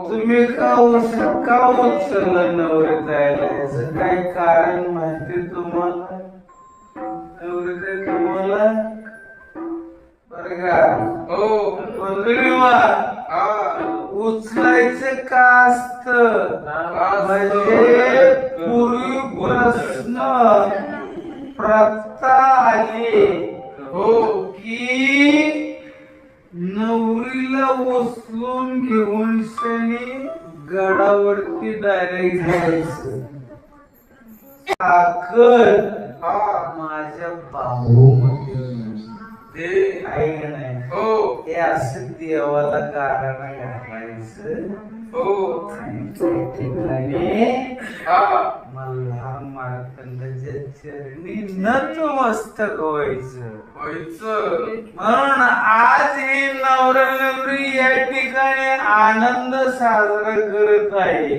तुम्ही का उचललं नवरे जायला याचं काही कारण माहिती तुम्हाला? नवरे तुम्हाला बर का उचलायचं का असत म्हणजे पूर्वी प्रश्न प्रथा आली की नवरीला उचलून घेऊन शनी गडावरती डायरेक्ट जायचं. साखर माझ्या बाबू ऐक नाही हे असं देवाला कारण घालायचं. ठिकाणी मला मार्तंडाच्या चरणी नतमस्तक व्हायचं. म्हणून आज ही नवरा नवरी या ठिकाणी आनंद साजरा करत आहे.